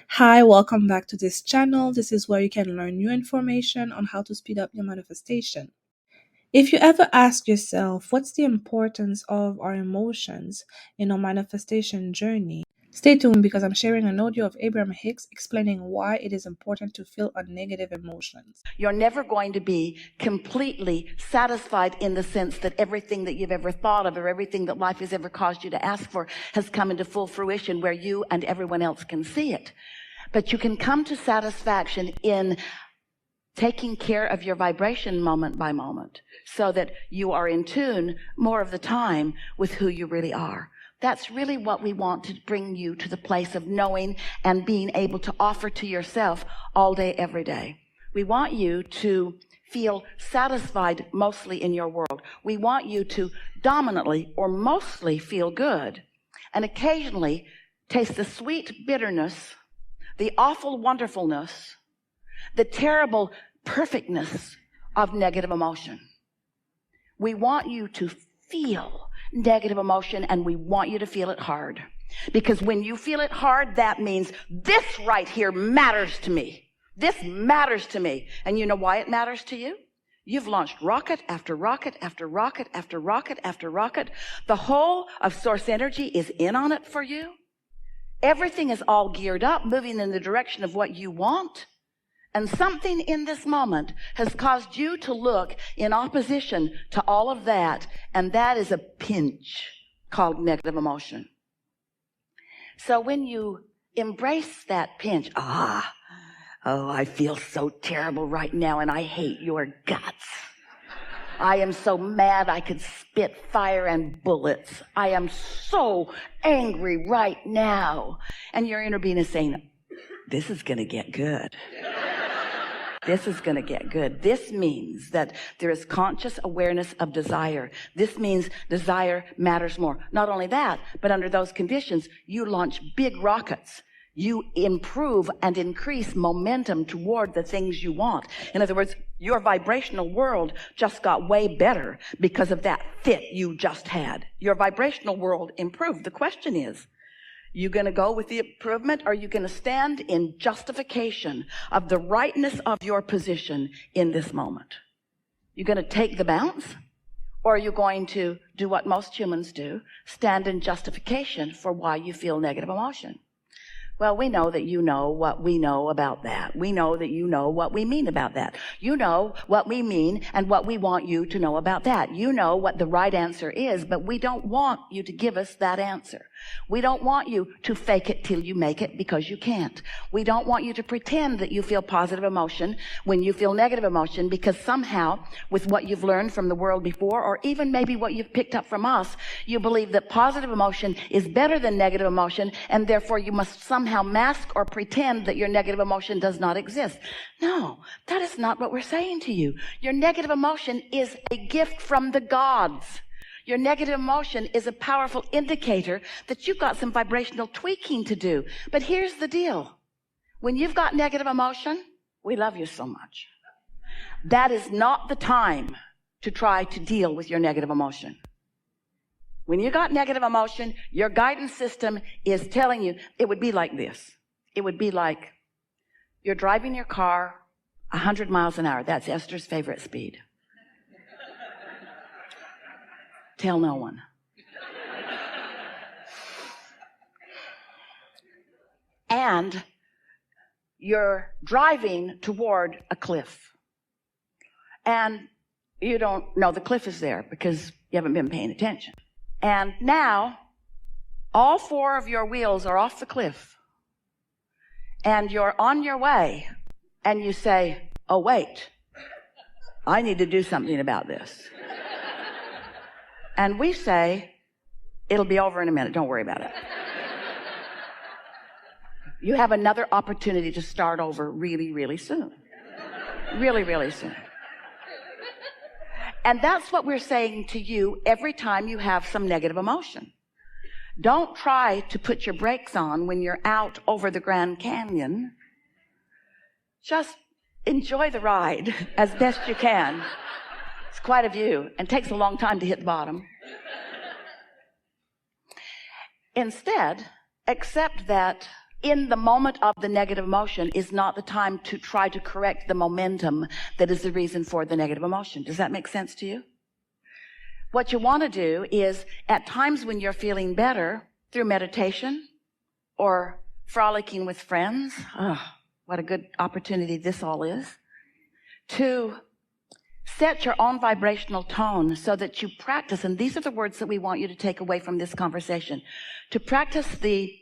Hi, welcome back to this channel. This is where you can learn new information on how to speed up your manifestation. If you ever ask yourself, what's the importance of our emotions in our manifestation journey? Stay tuned because I'm sharing an audio of Abraham Hicks explaining why it is important to feel our negative emotions. You're never going to be completely satisfied in the sense that everything that you've ever thought of or everything that life has ever caused you to ask for has come into full fruition where you and everyone else can see it. But you can come to satisfaction in taking care of your vibration moment by moment so that you are in tune more of the time with who you really are. That's really what we want to bring you to the place of knowing and being able to offer to yourself all day, every day. We want you to feel satisfied mostly in your world. We want you to dominantly or mostly feel good and occasionally taste the sweet bitterness, the awful wonderfulness, the terrible perfectness of negative emotion. We want you to feel negative emotion, and we want you to feel it hard. Because when you feel it hard, that means this right here matters to me. This matters to me. And you know why it matters to you? You've launched rocket after rocket after rocket after rocket after rocket. The whole of source energy is in on it for you. Everything is all geared up, moving in the direction of what you want. And something in this moment has caused you to look in opposition to all of that, and that is a pinch called negative emotion. So when you embrace that pinch, I feel so terrible right now, and I hate your guts. I am so mad I could spit fire and bullets. I am so angry right now. And your inner being is saying, this is going to get good. This is going to get good. This means that there is conscious awareness of desire. This means desire matters more. Not only that, but under those conditions, you launch big rockets. You improve and increase momentum toward the things you want. In other words, your vibrational world just got way better because of that fit you just had. Your vibrational world improved. The question is, you going to go with the improvement, or are you going to stand in justification of the rightness of your position in this moment? You going to take the bounce, or are you going to do what most humans do, stand in justification for why you feel negative emotion? Well, we know that you know what we know about that. We know that you know what we mean about that. You know what we mean and what we want you to know about that. You know what the right answer is, but we don't want you to give us that answer. We don't want you to fake it till you make it, because you can't. We don't want you to pretend that you feel positive emotion when you feel negative emotion, because somehow with what you've learned from the world before, or even maybe what you've picked up from us, you believe that positive emotion is better than negative emotion, and therefore you must somehow mask or pretend that your negative emotion does not exist. No, that is not what we're saying to you. Your negative emotion is a gift from the gods. Your negative emotion is a powerful indicator that you've got some vibrational tweaking to do. But here's the deal. When you've got negative emotion, we love you so much. That is not the time to try to deal with your negative emotion. When you got negative emotion, your guidance system is telling you, it would be like this. It would be like you're driving your car 100 miles an hour. That's Esther's favorite speed. Tell no one. And you're driving toward a cliff. And you don't know the cliff is there because you haven't been paying attention. And now, all four of your wheels are off the cliff. And you're on your way. And you say, oh, wait, I need to do something about this. And we say, it'll be over in a minute. Don't worry about it. You have another opportunity to start over really, really soon. Really, really soon. And that's what we're saying to you every time you have some negative emotion. Don't try to put your brakes on when you're out over the Grand Canyon. Just enjoy the ride as best you can. It's quite a view and takes a long time to hit the bottom. Instead, accept that in the moment of the negative emotion is not the time to try to correct the momentum that is the reason for the negative emotion. Does that make sense to you? What you want to do is, at times when you're feeling better, through meditation or frolicking with friends, what a good opportunity this all is, to set your own vibrational tone so that you practice, and these are the words that we want you to take away from this conversation, to practice the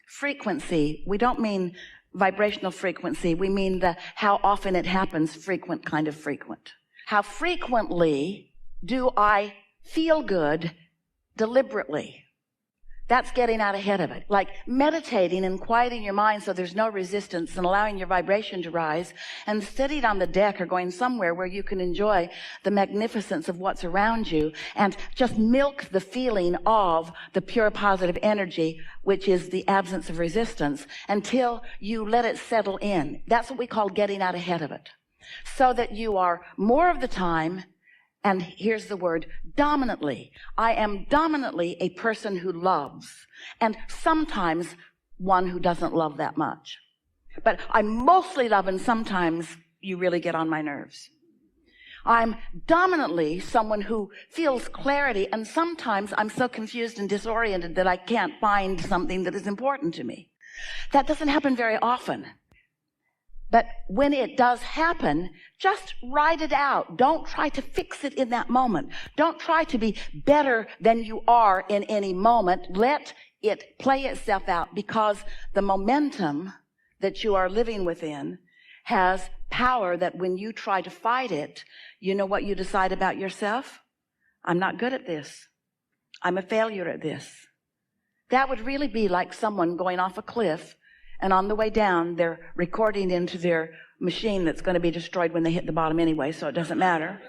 frequency. We don't mean vibrational frequency. We mean the how often it happens, frequent kind of frequent. How frequently do I feel good deliberately? That's getting out ahead of it. Like meditating and quieting your mind so there's no resistance and allowing your vibration to rise, and sitting on the deck or going somewhere where you can enjoy the magnificence of what's around you and just milk the feeling of the pure positive energy, which is the absence of resistance, until you let it settle in. That's what we call getting out ahead of it. So that you are more of the time, and here's the word, dominantly. I am dominantly a person who loves, and sometimes one who doesn't love that much. But I mostly love, and sometimes you really get on my nerves. I'm dominantly someone who feels clarity, and sometimes I'm so confused and disoriented that I can't find something that is important to me. That doesn't happen very often. But when it does happen, just write it out. Don't try to fix it in that moment. Don't try to be better than you are in any moment. Let it play itself out, because the momentum that you are living within has power that when you try to fight it, you know what you decide about yourself? I'm not good at this. I'm a failure at this. That would really be like someone going off a cliff, and on the way down, they're recording into their machine that's going to be destroyed when they hit the bottom anyway, so it doesn't matter.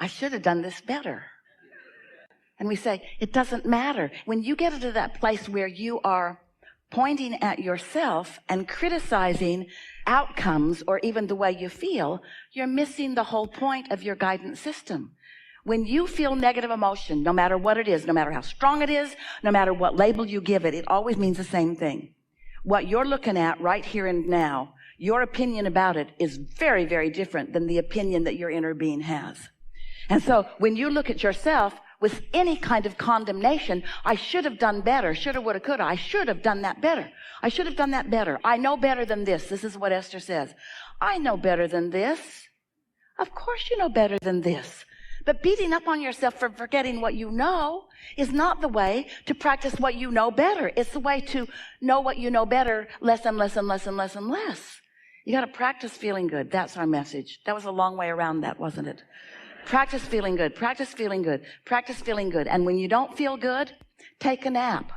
I should have done this better. And we say, it doesn't matter. When you get into that place where you are pointing at yourself and criticizing outcomes or even the way you feel, you're missing the whole point of your guidance system. When you feel negative emotion, no matter what it is, no matter how strong it is, no matter what label you give it, it always means the same thing. What you're looking at right here and now, your opinion about it is very, very different than the opinion that your inner being has. And so when you look at yourself with any kind of condemnation, I should have done better, shoulda, woulda, coulda, I should have done that better. I should have done that better. I know better than this. This is what Esther says. I know better than this. Of course you know better than this. But beating up on yourself for forgetting what you know is not the way to practice what you know better. It's the way to know what you know better less and less and less and less and less. You got to practice feeling good. That's our message. That was a long way around that, wasn't it? Practice feeling good. Practice feeling good. Practice feeling good. And when you don't feel good, take a nap.